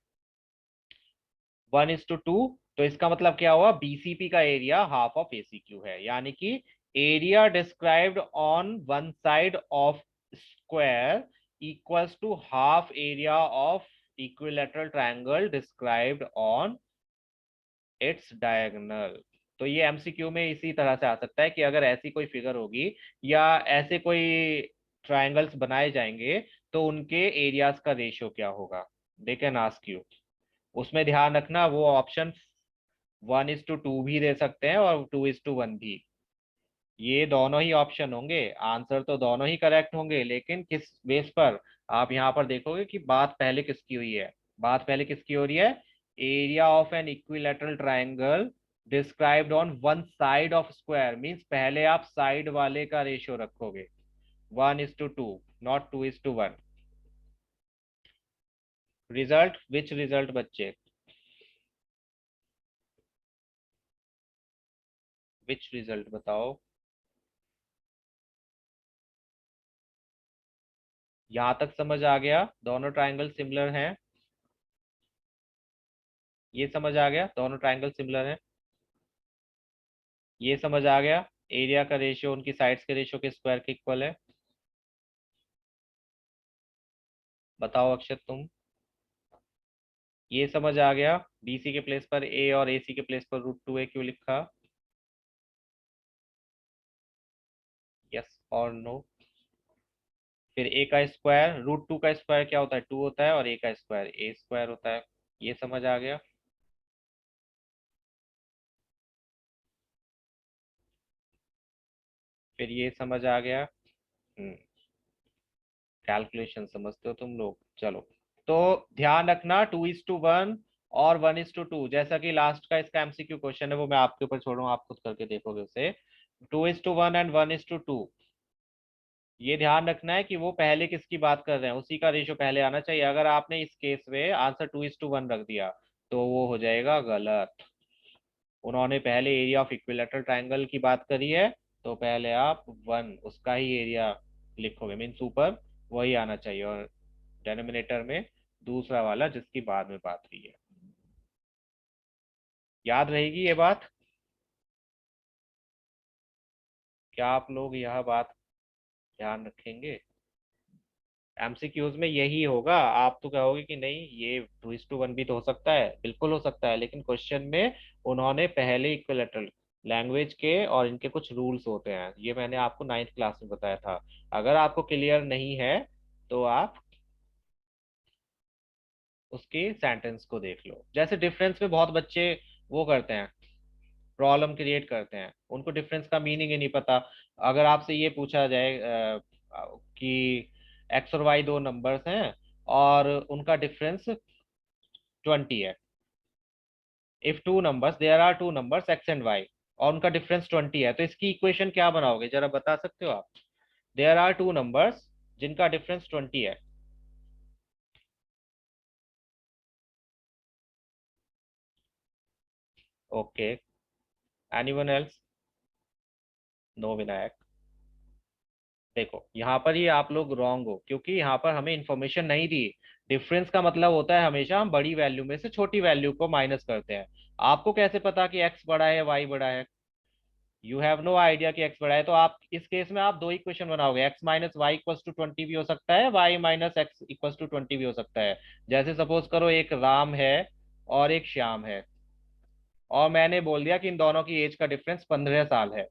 1:2। तो इसका मतलब क्या हुआ? बीसीपी का एरिया हाफ ऑफ एसीक्यू है, यानी कि area described on one side of square equals to half area of equilateral triangle described on its diagonal. तो ये एमसीक्यू में इसी तरह से आ सकता है कि अगर ऐसी कोई फिगर होगी या ऐसे कोई ट्रायंगल्स बनाए जाएंगे तो उनके एरियाज का रेशियो क्या होगा, दे कैन आस्क यू। उसमें ध्यान रखना वो ऑप्शन 1:2 भी दे सकते हैं और 2:1 भी, ये दोनों ही ऑप्शन होंगे, आंसर तो दोनों ही करेक्ट होंगे, लेकिन किस बेस पर? आप यहाँ पर देखोगे कि बात पहले किसकी हुई है, बात पहले किसकी हो रही है? Area of an equilateral triangle described on one side of square, means पहले आप साइड वाले का रेशियो रखोगे 1:2, नॉट 2:1। रिजल्ट, विच रिजल्ट बच्चे, विच रिजल्ट बताओ? यहां तक समझ आ गया? दोनों ट्रायंगल सिमिलर हैं, ये समझ आ गया दोनों ट्रायंगल सिमिलर हैं, ये समझ आ गया एरिया का रेशियो उनकी साइड्स के रेशियो के स्क्वायर के इक्वल है? बताओ अक्षत तुम, ये समझ आ गया बीसी के प्लेस पर ए और एसी के प्लेस पर √2a क्यों लिखा? यस और नो? फिर ए का स्क्वायर, √2 का स्क्वायर क्या होता है? 2 होता है, और ए का स्क्वायर ए स्क्वायर होता है, ये समझ आ गया? फिर ये समझ आ गया? कैलकुलेशन समझते हो तुम लोग, चलो। तो ध्यान रखना 2:1 और 1:2, जैसा कि लास्ट का इसका एमसीक्यू क्वेश्चन है वो मैं आपके ऊपर छोड़ रहा हूँ, आप खुद करके देखोगे उसे। 2:1 एंड 1:2, ये ध्यान रखना है कि वो पहले किसकी बात कर रहे हैं, उसी का रेशियो पहले आना चाहिए। अगर आपने इस केस में आंसर 2:1 रख दिया तो वो हो जाएगा गलत। उन्होंने पहले एरिया ऑफ इक्विलैटरल ट्रायंगल की बात करी है, तो पहले आप 1 उसका ही एरिया लिखोगे, मीन्स ऊपर वही आना चाहिए, और डेनोमिनेटर में दूसरा वाला जिसकी बाद में बात हुई है। याद रहेगी ये बात? क्या आप लोग यह बात ध्यान रखेंगे? एमसीक्यूज में यही होगा। आप तो कहोगे कि नहीं ये 2:1 भी तो हो सकता है, बिल्कुल हो सकता है, लेकिन क्वेश्चन में उन्होंने पहले इक्विलेटरल लैंग्वेज के और इनके कुछ रूल्स होते हैं, ये मैंने आपको 9th क्लास में बताया था। अगर आपको क्लियर नहीं है तो आप उसके सेंटेंस को देख लो। जैसे डिफरेंस में बहुत बच्चे वो करते हैं, प्रॉब्लम क्रिएट करते हैं, उनको डिफरेंस का मीनिंग ही नहीं पता। अगर आपसे ये पूछा जाए कि एक्स और वाई दो नंबर्स हैं और उनका डिफरेंस 20 है। If two numbers, there are two numbers X and Y, और उनका डिफरेंस 20 है, तो इसकी इक्वेशन क्या बनाओगे, जरा बता सकते हो आप? देयर आर टू नंबर्स जिनका डिफरेंस 20 है। Okay, anyone else? No Vinayak. देखो यहाँ पर ही आप लोग रॉन्ग हो, क्योंकि यहाँ पर हमें इंफॉर्मेशन नहीं दी। डिफरेंस का मतलब होता है हमेशा हम बड़ी वैल्यू में से छोटी वैल्यू को माइनस करते हैं। आपको कैसे पता कि एक्स बड़ा है वाई बड़ा है? यू हैव नो आइडिया कि एक्स बड़ा है, तो आप इस केस में आप दो इक्वेशन बनाओगे, X minus Y equals to 20 भी हो सकता है, Y minus X equals to 20 भी हो सकता है। जैसे सपोज करो एक राम है और एक श्याम है, और मैंने बोल दिया कि इन दोनों की एज का डिफरेंस 15 साल है,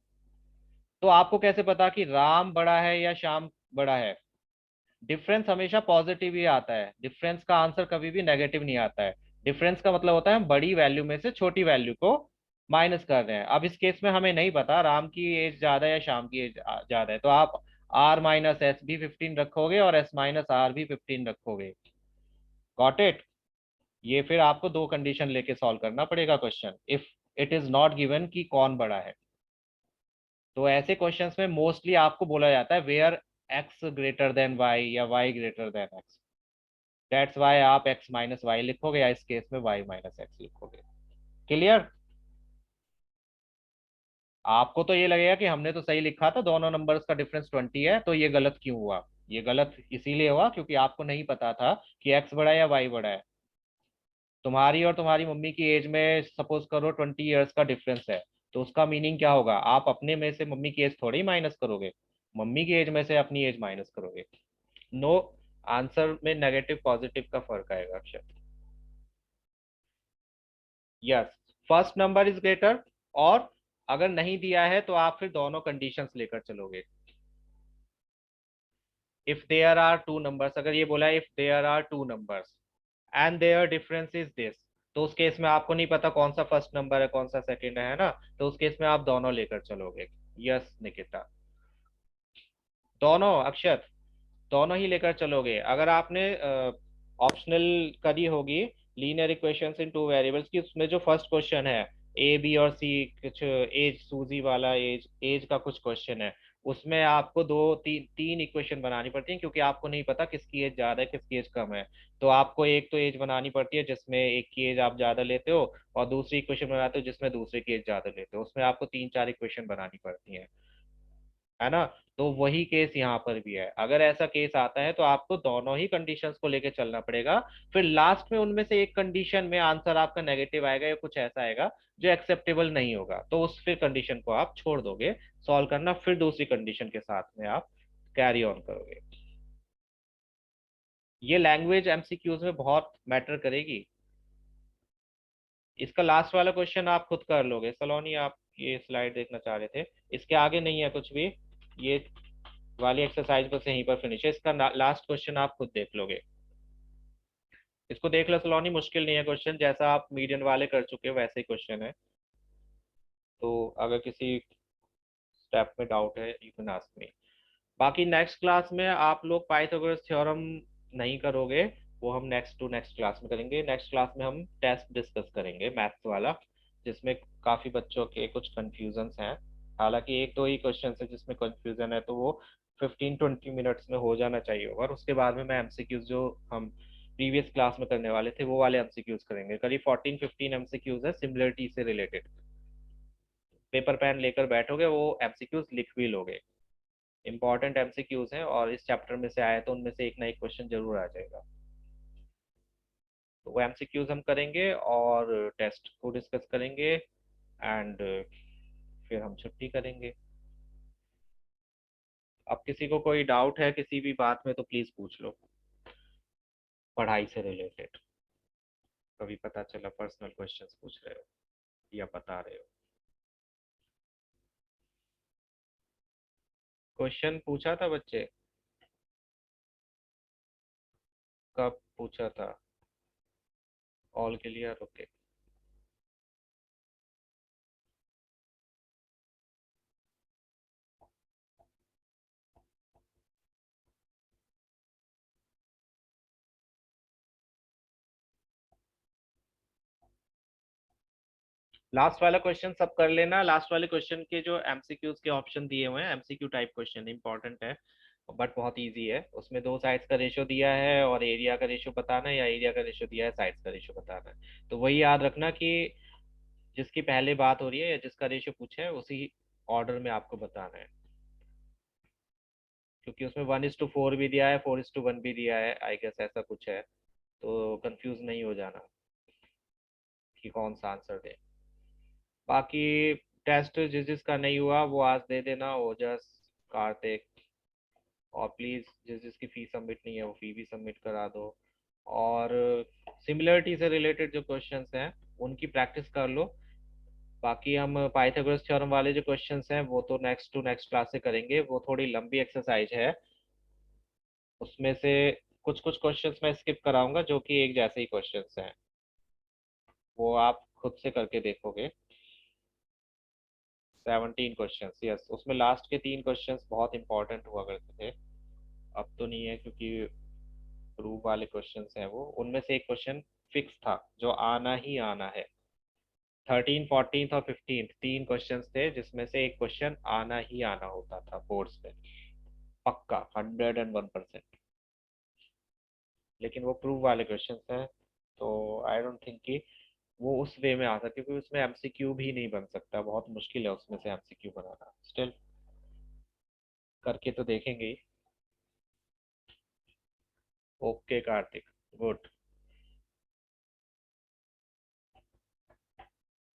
तो आपको कैसे पता कि राम बड़ा है या श्याम बड़ा है? डिफरेंस हमेशा पॉजिटिव ही आता है, डिफरेंस का आंसर कभी भी नेगेटिव नहीं आता है। डिफरेंस का मतलब होता है हम बड़ी वैल्यू में से छोटी वैल्यू को माइनस कर रहे हैं। अब इस केस में हमें नहीं पता राम की एज ज्यादा है या श्याम की एज ज्यादा है, तो आप आर माइनस एस भी 15 रखोगे और एस माइनस आर भी 15 रखोगे। Got it? ये फिर आपको दो कंडीशन लेके सॉल्व करना पड़ेगा question, if it is not given कि कौन बड़ा है। तो ऐसे क्वेश्चंस में मोस्टली आपको बोला जाता है where X greater than Y या Y greater than X, that's why आप एक्स माइनस वाई लिखोगे, या इस केस में वाई माइनस एक्स लिखोगे। क्लियर? आपको तो ये लगेगा कि हमने तो सही लिखा था, दोनों नंबर्स का डिफरेंस 20 है, तो ये गलत क्यों हुआ? ये गलत इसीलिए हुआ क्योंकि आपको नहीं पता था कि एक्स बड़ा है या वाई बड़ा है। तुम्हारी और तुम्हारी मम्मी की एज में सपोज करो 20 ईयर्स का डिफरेंस है, तो उसका मीनिंग क्या होगा? आप अपने में से मम्मी की एज थोड़ी माइनस करोगे, मम्मी की एज में से अपनी एज माइनस करोगे। नो, आंसर में नेगेटिव पॉजिटिव का फर्क आएगा अक्षर। Yes, first number is greater, और अगर नहीं दिया है तो आप फिर दोनों कंडीशंस लेकर चलोगे। If there are two numbers, अगर ये बोला if there are two numbers and their difference is this, तो उस केस में आपको नहीं पता कौन सा फर्स्ट नंबर है कौन सा सेकंड है ना, तो उस केस में आप दोनों लेकर चलोगे। यस निकिता, दोनों अक्षर, दोनों ही लेकर चलोगे। अगर आपने ऑप्शनल करी होगी लीनियर इक्वेशंस इन टू वेरिएबल्स की, उसमें जो फर्स्ट क्वेश्चन है ए बी और सी, कुछ एज सूजी वाला एज एज का कुछ क्वेश्चन है, उसमें आपको दो तीन तीन इक्वेशन बनानी पड़ती है, क्योंकि आपको नहीं पता किसकी एज ज्यादा है किसकी एज कम है। तो आपको एक तो एज बनानी पड़ती है जिसमें एक की एज आप ज्यादा लेते हो, और दूसरी इक्वेशन बनाते हो जिसमें दूसरे की एज ज्यादा लेते हो, उसमें आपको तीन चार इक्वेशन बनानी पड़ती है, है ना? तो वही केस यहाँ पर भी है। अगर ऐसा केस आता है तो आपको दोनों ही कंडीशंस को लेके चलना पड़ेगा। फिर लास्ट में उनमें से एक कंडीशन में आंसर आपका नेगेटिव आएगा या कुछ ऐसा आएगा जो एक्सेप्टेबल नहीं होगा, तो उस फिर कंडीशन को आप छोड़ दोगे सॉल्व करना, फिर दूसरी कंडीशन के साथ में आप कैरी ऑन करोगे। ये लैंग्वेज एमसीक्यूज में बहुत मैटर करेगी। इसका लास्ट वाला क्वेश्चन आप खुद कर लोगे। सलोनी, आप ये स्लाइड देखना चाह रहे थे, इसके आगे नहीं है कुछ भी, ये वाली एक्सरसाइज बस यहीं पर फिनिश है, इसका लास्ट क्वेश्चन आप खुद देख लोगे। इसको देख लो सलोनी, मुश्किल नहीं है क्वेश्चन, जैसा आप मीडियन वाले कर चुके हो वैसे ही क्वेश्चन है। तो अगर किसी स्टेप में डाउट है यू कैन आस्क मी। बाकी नेक्स्ट क्लास में आप लोग पाइथागोरस थ्योरम नहीं करोगे, वो हम नेक्स्ट टू नेक्स्ट क्लास में करेंगे। नेक्स्ट क्लास में हम टेस्ट डिस्कस करेंगे मैथ्स वाला, जिसमें काफी बच्चों के कुछ कंफ्यूजन्स हैं। हालांकि एक दो ही क्वेश्चन है जिसमें कंफ्यूजन है, तो वो 15-20 मिनट्स में हो जाना चाहिए होगा, और उसके बाद में मैं एमसीक्यूज जो हम प्रीवियस क्लास में करने वाले थे वो वाले एमसीक्यूज करेंगे। करीब 14-15 एमसीक्यूज है सिमिलरिटी से रिलेटेड। पेपर पेन लेकर बैठोगे, वो एमसीक्यूज लिख भी लोगे। इंपॉर्टेंट एमसीक्यूज हैं, और इस चैप्टर में से आए तो उनमें से एक ना एक क्वेश्चन जरूर आ जाएगा। तो वो एमसीक्यूज हम करेंगे और टेस्ट को डिस्कस करेंगे एंड फिर हम छुट्टी करेंगे। अब किसी को कोई डाउट है किसी भी बात में तो प्लीज पूछ लो, पढ़ाई से रिलेटेड। कभी पता चला पर्सनल क्वेश्चंस पूछ रहे हो या बता रहे हो। क्वेश्चन पूछा था बच्चे? कब पूछा था? All clear? ओके। लास्ट वाला क्वेश्चन सब कर लेना। लास्ट वाले क्वेश्चन के जो एमसीक्यूज के ऑप्शन दिए हुए हैं, एमसीक्यू टाइप क्वेश्चन इंपॉर्टेंट है बट बहुत इजी है। उसमें दो साइड्स का रेशो दिया है और एरिया का रेशो बताना है, या एरिया का रेशो दिया है साइड्स का रेशो बताना है। तो वही याद रखना कि जिसकी पहले बात हो रही है या जिसका रेशो पूछा है उसी ऑर्डर में आपको बताना है, क्योंकि उसमें 1:4 भी दिया है, 4:1 भी दिया है, आई गेस ऐसा कुछ है। तो कंफ्यूज नहीं हो जाना कि कौन सा आंसर दे। बाकी टेस्ट जिस जिसका नहीं हुआ वो आज दे देना, ओजस, कार्तिक। और प्लीज जिस जिसकी फी सबमिट नहीं है वो फी भी सबमिट करा दो। और सिमिलरिटी से रिलेटेड जो क्वेश्चंस हैं उनकी प्रैक्टिस कर लो। बाकी हम पाइथागोरस थ्योरम वाले जो क्वेश्चंस हैं वो तो नेक्स्ट टू नेक्स्ट क्लास से करेंगे, वो थोड़ी लंबी एक्सरसाइज है। उसमें से कुछ कुछ क्वेश्चंस मैं स्किप कराऊंगा जो कि एक जैसे ही क्वेश्चंस हैं, वो आप खुद से करके देखोगे। 17 क्वेश्चंस, यस। उसमें लास्ट के 3 क्वेश्चंस बहुत इंपॉर्टेंट हुआ करते थे, अब तो नहीं है क्योंकि प्रूफ वाले क्वेश्चंस हैं वो। उनमें से एक क्वेश्चन फिक्स था जो आना ही आना है। 13, 14 और 15 3 क्वेश्चंस थे जिसमें से एक क्वेश्चन आना ही आना होता था बोर्ड्स में, पक्का 101%। लेकिन वो प्रूफ वाले क्वेश्चंस हैं, तो आई डोंट थिंक कि वो उस वे में आ सकते, क्योंकि उसमें एमसीक्यू भी नहीं बन सकता, बहुत मुश्किल है उसमें से एमसीक्यू बनाना। स्टिल करके तो देखेंगे ही। Okay Kartik, good.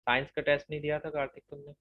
साइंस का टेस्ट नहीं दिया था कार्तिक तुमने?